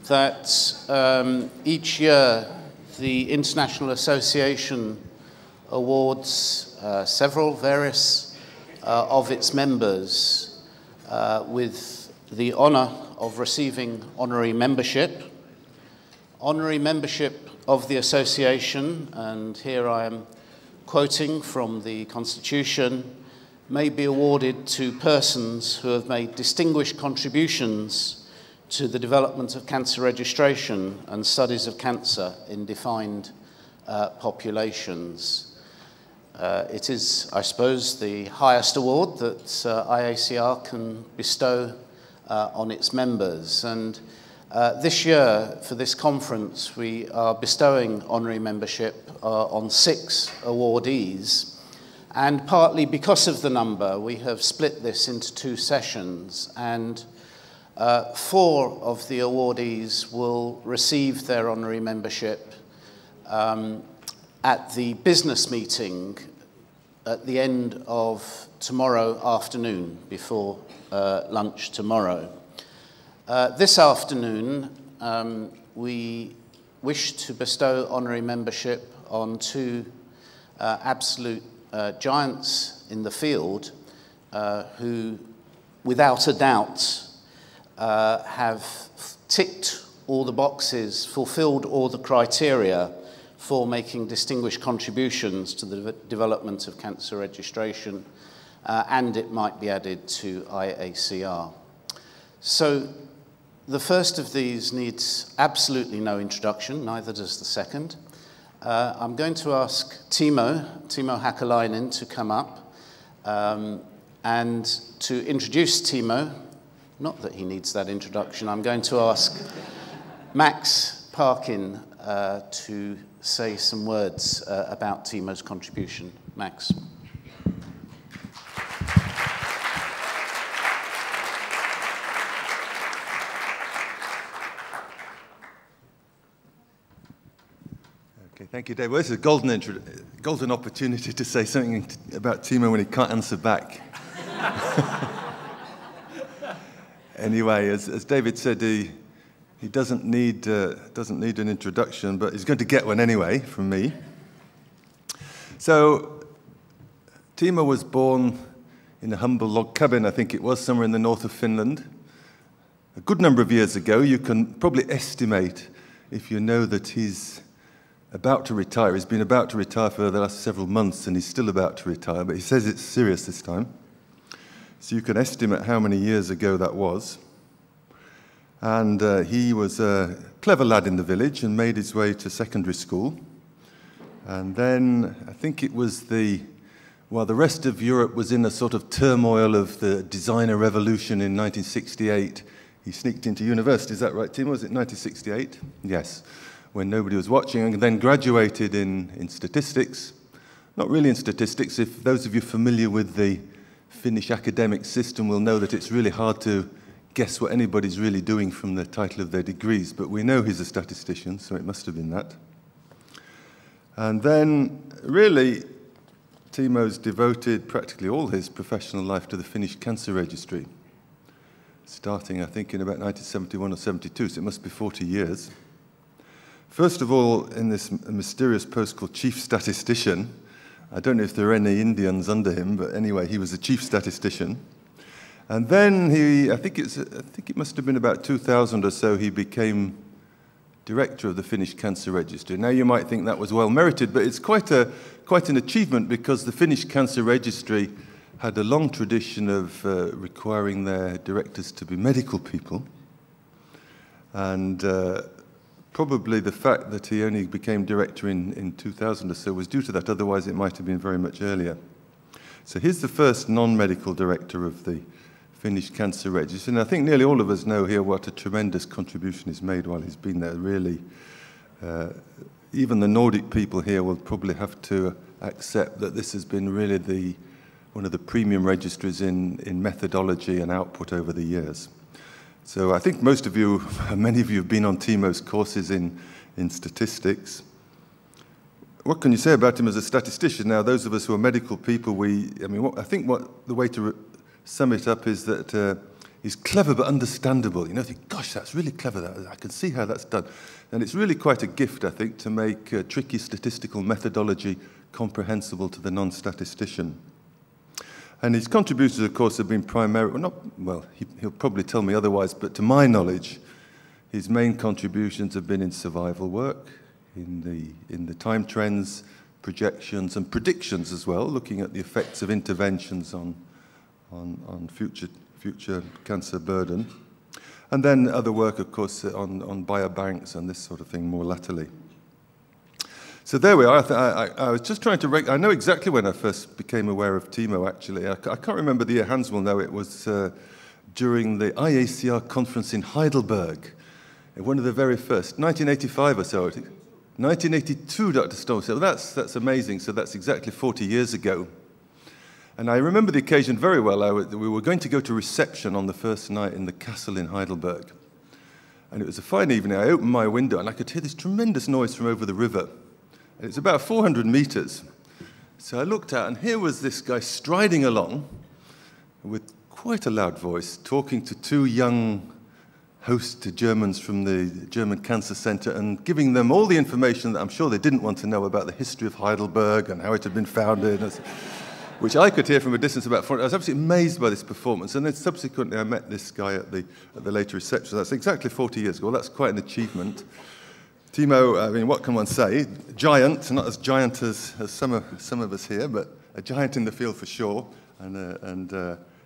that each year the International Association awards several various of its members with the honour of receiving honorary membership. Honorary membership of the association, and here I am quoting from the Constitution, may be awarded to persons who have made distinguished contributions to the development of cancer registration and studies of cancer in defined populations. It is, I suppose, the highest award that IACR can bestow on its members. And this year, for this conference, we are bestowing honorary membership on 6 awardees. And partly because of the number, we have split this into 2 sessions, and 4 of the awardees will receive their honorary membership at the business meeting at the end of tomorrow afternoon, before lunch tomorrow. This afternoon, we wish to bestow honorary membership on 2 absolute giants in the field who, without a doubt, have ticked all the boxes, fulfilled all the criteria for making distinguished contributions to the development of cancer registration, and it might be added to IACR. So the first of these needs absolutely no introduction, neither does the second. I'm going to ask Timo Häkäläinen to come up and to introduce Timo. Not that he needs that introduction. I'm going to ask Max Parkin to say some words about Timo's contribution. Max. Thank you, Dave. Well, this is a golden opportunity to say something about Timo when he can't answer back. Anyway, as David said, he doesn't need an introduction, but he's going to get one anyway from me. So, Timo was born in a humble log cabin, I think it was, somewhere in the north of Finland. A good number of years ago. You can probably estimate, if you know that he's about to retire. He's been about to retire for the last several months, and he's still about to retire, but he says it's serious this time. So you can estimate how many years ago that was. And he was a clever lad in the village and made his way to secondary school. And then I think it was while the rest of Europe was in a sort of turmoil of the designer revolution in 1968, he sneaked into university. Is that right, Timo? Was it 1968? Yes. When nobody was watching, and then graduated in statistics. Not really in statistics. If those of you familiar with the Finnish academic system will know that it's really hard to guess what anybody's really doing from the title of their degrees, but we know he's a statistician, so it must have been that. And then, really, Timo's devoted practically all his professional life to the Finnish Cancer Registry, starting, I think, in about 1971 or 72, so it must be 40 years. First of all, in this mysterious post called Chief Statistician. I don't know if there are any Indians under him, but anyway, he was a chief statistician. And then I think it must have been about 2000 or so, he became director of the Finnish Cancer Registry. Now you might think that was well merited, but it's quite an achievement, because the Finnish Cancer Registry had a long tradition of requiring their directors to be medical people. And probably the fact that he only became director in 2000 or so was due to that, otherwise it might have been very much earlier. So he's the first non-medical director of the Finnish Cancer Registry, and I think nearly all of us know here what a tremendous contribution he's made while he's been there, really. Even the Nordic people here will probably have to accept that this has been really one of the premium registries in methodology and output over the years. So I think most of you, many of you have been on Timo's courses in statistics. What can you say about him as a statistician? Now, those of us who are medical people, I think the way to sum it up is that He's clever but understandable. You know, think, gosh, that's really clever. I can see how that's done. And it's really quite a gift, I think, to make tricky statistical methodology comprehensible to the non-statistician. And his contributions, of course, have been primarily, he'll probably tell me otherwise, but to my knowledge, his main contributions have been in survival work, in the time trends, projections, and predictions as well, looking at the effects of interventions on future cancer burden. And then other work, of course, on biobanks and this sort of thing more latterly. So there we are. I was just trying to... I know exactly when I first became aware of Timo, actually. I can't remember the year. Hans will know. It was during the IACR conference in Heidelberg, one of the very first, 1985 or so. 1982, Dr. Storm said. Well, that's amazing. So that's exactly 40 years ago. And I remember the occasion very well. We were going to go to reception on the first night in the castle in Heidelberg. And it was a fine evening. I opened my window and I could hear this tremendous noise from over the river. It's about 400 meters. So I looked out, and here was this guy striding along with quite a loud voice, talking to two young host Germans from the German Cancer Center and giving them all the information that I'm sure they didn't want to know about the history of Heidelberg and how it had been founded, which I could hear from a distance about 400. I was absolutely amazed by this performance. And then subsequently I met this guy at the later reception. That's exactly 40 years ago. Well, that's quite an achievement. Timo, I mean, what can one say? Giant, not as giant as some of us here, but a giant in the field for sure. And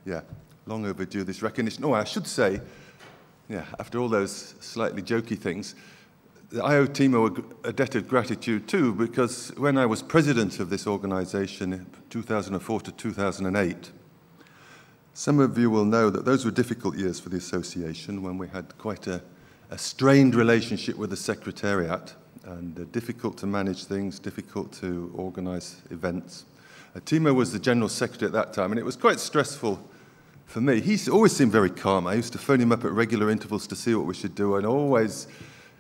yeah, long overdue, this recognition. Oh, I should say, yeah, after all those slightly jokey things, I owe Timo a debt of gratitude too, because when I was president of this organization in 2004 to 2008, some of you will know that those were difficult years for the association, when we had quite a strained relationship with the Secretariat, and difficult to manage things, difficult to organize events. Timo was the General Secretary at that time, and it was quite stressful for me. He always seemed very calm. I used to phone him up at regular intervals to see what we should do, and always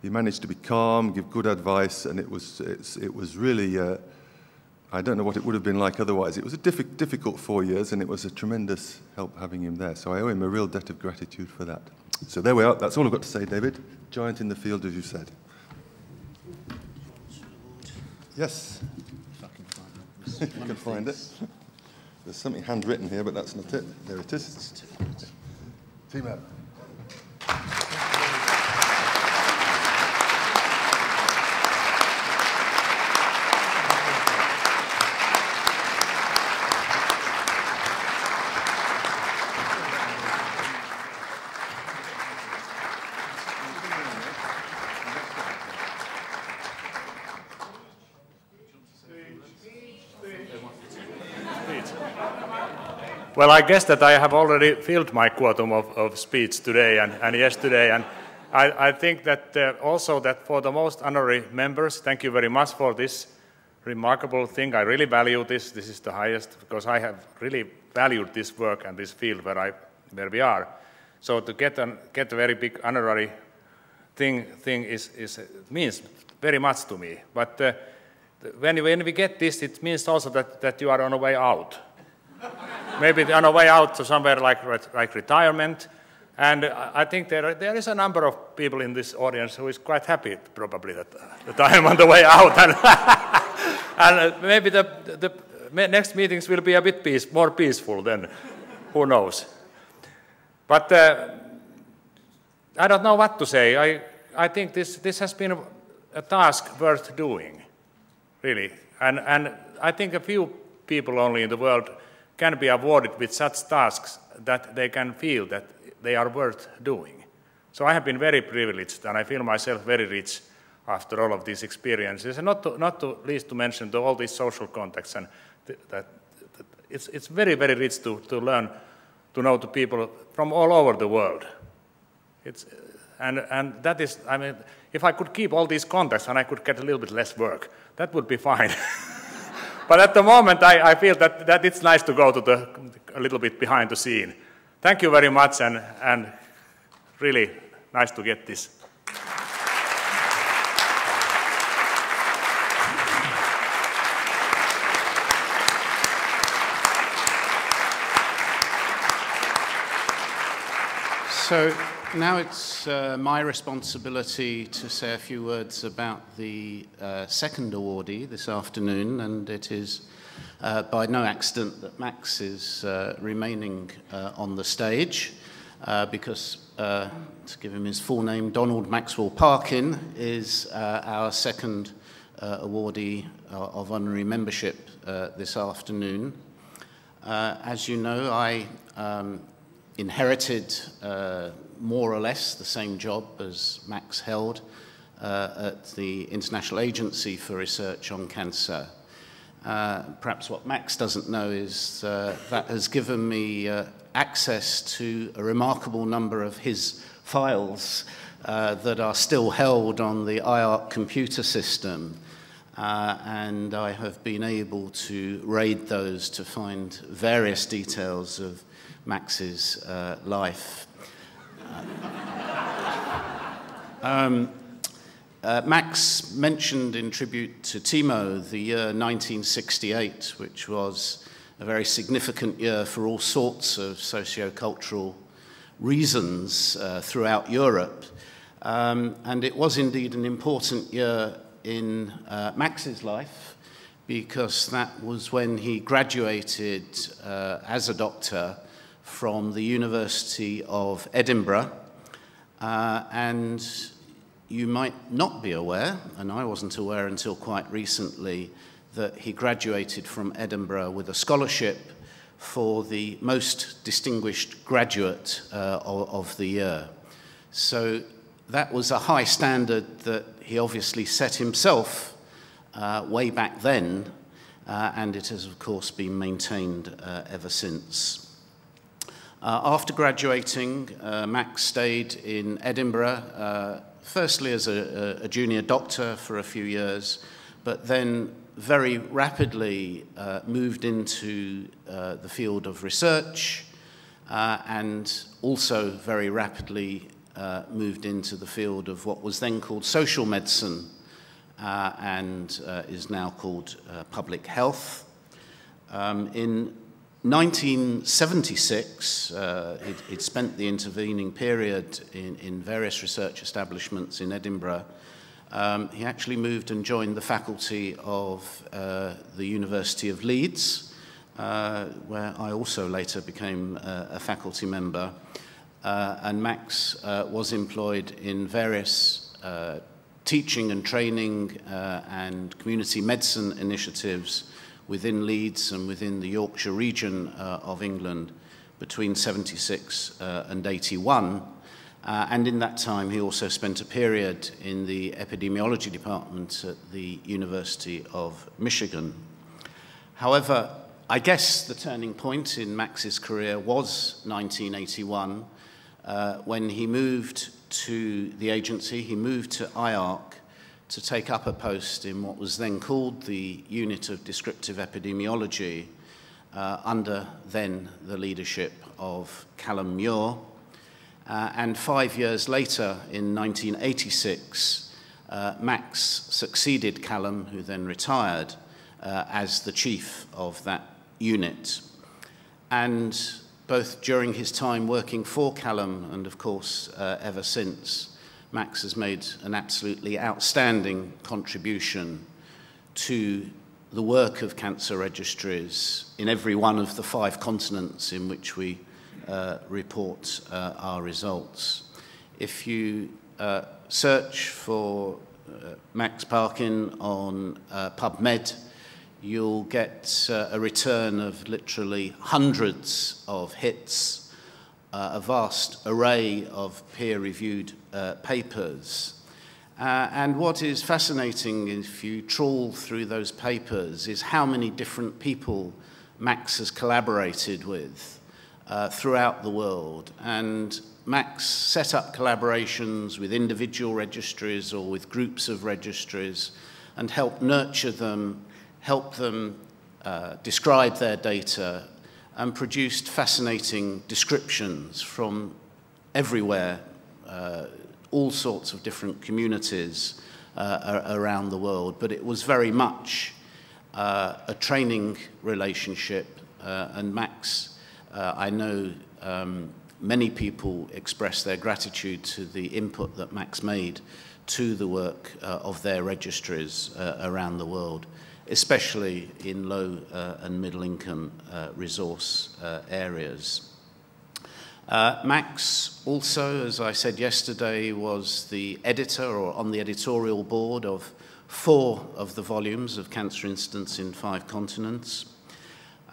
he managed to be calm, give good advice, and it was really, I don't know what it would have been like otherwise. It was a difficult 4 years, and it was a tremendous help having him there. So I owe him a real debt of gratitude for that. So there we are. That's all I've got to say, David. Giant in the field, as you said. Yes. If I can find it. If you can find it. There's something handwritten here, but that's not it. There it is. Timo. Well, I guess that I have already filled my quantum of speech today and yesterday, and I think that also that for the most honorary members, thank you very much for this remarkable thing. I really value this. This is the highest, because I have really valued this work and this field where we are. So to get a very big honorary thing means very much to me. But when we get this, it means also that you are on a way out. Maybe on a way out to somewhere like retirement. And I think there is a number of people in this audience who is quite happy, probably, that I am on the way out. And maybe the next meetings will be a bit more peaceful then. Who knows? But I don't know what to say. I think this has been a task worth doing, really. And I think a few people only in the world can be awarded with such tasks that they can feel that they are worth doing. So I have been very privileged, and I feel myself very rich after all of these experiences, and not to least to mention all these social contacts, and that it's very, very rich to learn to know the people from all over the world. And that is, I mean, if I could keep all these contacts and I could get a little bit less work, that would be fine. But at the moment, I feel that it's nice to go to a little bit behind the scene. Thank you very much, and really nice to get this. So now it's my responsibility to say a few words about the second awardee this afternoon, and it is by no accident that Max is remaining on the stage, because, to give him his full name, Donald Maxwell Parkin is our second awardee of honorary membership this afternoon. As you know, I inherited more or less the same job as Max held at the International Agency for Research on Cancer. Perhaps what Max doesn't know is that has given me access to a remarkable number of his files that are still held on the IARC computer system. And I have been able to raid those to find various details of Max's life. Max mentioned in tribute to Timo the year 1968, which was a very significant year for all sorts of socio-cultural reasons throughout Europe. And it was indeed an important year in Max's life, because that was when he graduated as a doctor from the University of Edinburgh. And you might not be aware, and I wasn't aware until quite recently, that he graduated from Edinburgh with a scholarship for the most distinguished graduate of the year. So that was a high standard that he obviously set himself way back then, and it has, of course, been maintained ever since. After graduating, Max stayed in Edinburgh, firstly as a junior doctor for a few years, but then very rapidly moved into the field of research, and also very rapidly moved into the field of what was then called social medicine, and is now called public health. In 1976, he'd spent the intervening period in various research establishments in Edinburgh. He actually moved and joined the faculty of the University of Leeds, where I also later became a faculty member. And Max was employed in various teaching and training and community medicine initiatives within Leeds and within the Yorkshire region of England between 76 and 81. And in that time, he also spent a period in the epidemiology department at the University of Michigan. However, I guess the turning point in Max's career was 1981, when he moved to the agency. He moved to IARC to take up a post in what was then called the Unit of Descriptive Epidemiology, under then the leadership of Callum Muir. And 5 years later, in 1986, Max succeeded Callum, who then retired, as the chief of that unit. And both during his time working for Callum and, of course, ever since, Max has made an absolutely outstanding contribution to the work of cancer registries in every one of the 5 continents in which we report our results. If you search for Max Parkin on PubMed, you'll get a return of literally hundreds of hits, a vast array of peer-reviewed papers. And what is fascinating, if you trawl through those papers, is how many different people Max has collaborated with throughout the world. And Max set up collaborations with individual registries or with groups of registries and helped nurture them, help them describe their data, and produced fascinating descriptions from everywhere, all sorts of different communities around the world. But it was very much a training relationship, and Max, I know, many people expressed their gratitude to the input that Max made to the work of their registries around the world, especially in low and middle income resource areas. Max also, as I said yesterday, was the editor or on the editorial board of 4 of the volumes of Cancer Incidents in 5 Continents.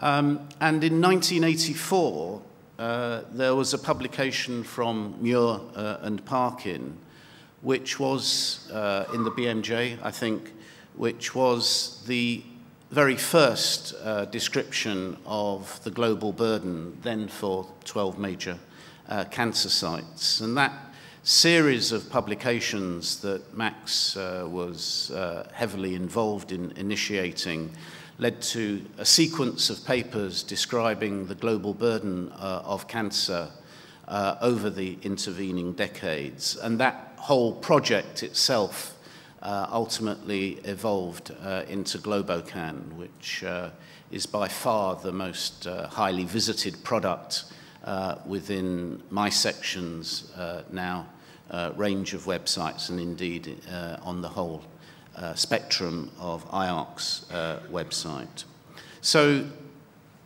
And in 1984, there was a publication from Muir and Parkin, which was in the BMJ, I think, which was the very first description of the global burden then for 12 major cancer sites. And that series of publications that Max was heavily involved in initiating led to a sequence of papers describing the global burden of cancer over the intervening decades. And that whole project itself ultimately evolved into Globocan, which is by far the most highly visited product within my section's now range of websites, and indeed on the whole spectrum of IARC's website. So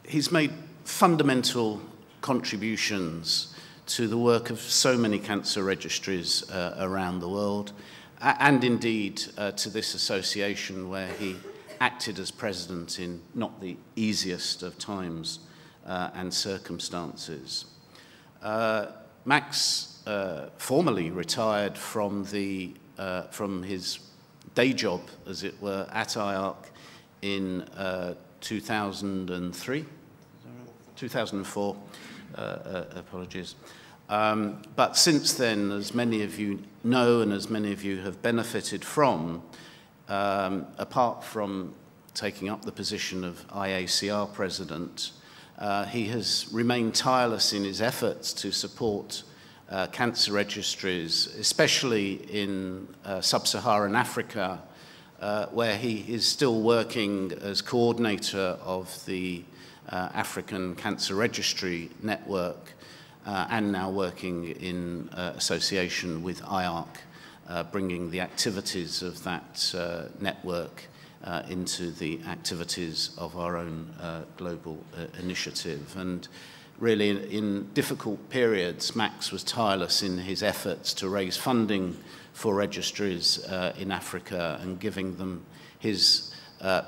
he's made fundamental contributions to the work of so many cancer registries around the world, and indeed to this association where he acted as president in not the easiest of times and circumstances. Max formally retired from his day job, as it were, at IARC in 2003, 2004, apologies. But since then, as many of you know and as many of you have benefited from, apart from taking up the position of IACR president, he has remained tireless in his efforts to support cancer registries, especially in sub-Saharan Africa, where he is still working as coordinator of the African Cancer Registry Network, and now working in association with IARC, bringing the activities of that network into the activities of our own global initiative. And really, in difficult periods, Max was tireless in his efforts to raise funding for registries in Africa and giving them his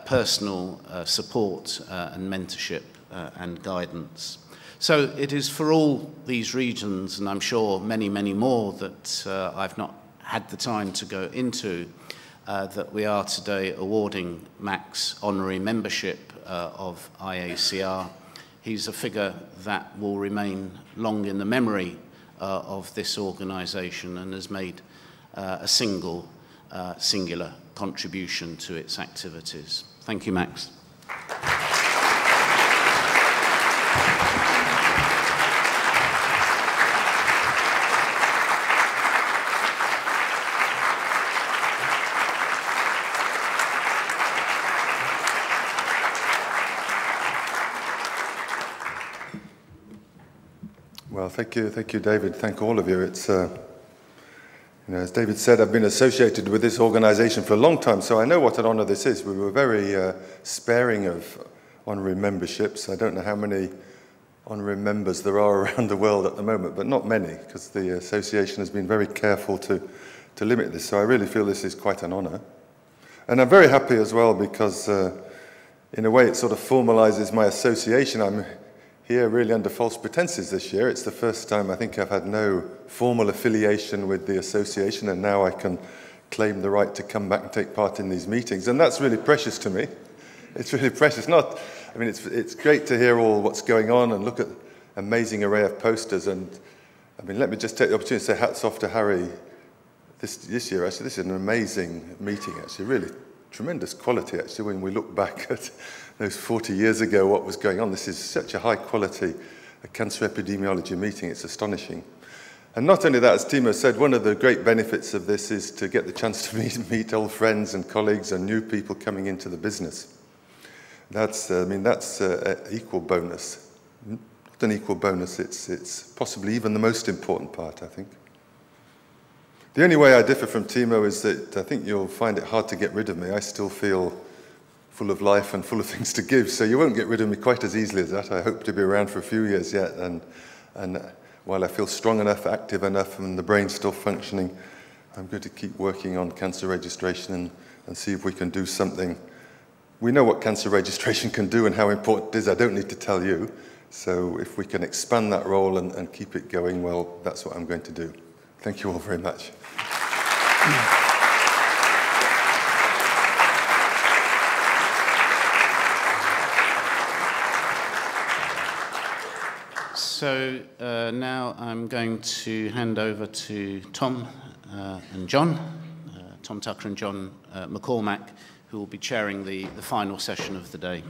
personal support and mentorship and guidance. So it is for all these regions, and I'm sure many, many more that I've not had the time to go into, that we are today awarding Max honorary membership of IACR. He's a figure that will remain long in the memory of this organisation and has made a singular contribution to its activities. Thank you, Max. Well, thank you, David. Thank all of you. It's, as David said, I've been associated with this organisation for a long time, so I know what an honour this is. We were very sparing of honorary memberships. I don't know how many honorary members there are around the world at the moment, but not many, because the association has been very careful to limit this. So I really feel this is quite an honour. And I'm very happy as well because, in a way, it sort of formalises my association. I'm here really under false pretenses this year. It's the first time I think I've had no formal affiliation with the association, and now I can claim the right to come back and take part in these meetings. And that's really precious to me. It's really precious. It's great to hear all what's going on and look at an amazing array of posters. And let me just take the opportunity to say hats off to Harry this year. Actually, this is an amazing meeting, actually, really tremendous quality, actually, when we look back at those 40 years ago, what was going on. This is such a high quality cancer epidemiology meeting. It's astonishing. And not only that, as Timo said, one of the great benefits of this is to get the chance to meet old friends and colleagues and new people coming into the business. That's an equal bonus. an equal bonus. It's possibly even the most important part, I think. The only way I differ from Timo is that I think you'll find it hard to get rid of me. I still feel full of life and full of things to give, so you won't get rid of me quite as easily as that. I hope to be around for a few years yet, and while I feel strong enough, active enough, and the brain's still functioning, I'm going to keep working on cancer registration and see if we can do something. We know what cancer registration can do and how important it is. I don't need to tell you. So if we can expand that role and keep it going, well, that's what I'm going to do. Thank you all very much. So now I'm going to hand over to Tom and John, Tom Tucker and John McCormack, who will be chairing the final session of the day.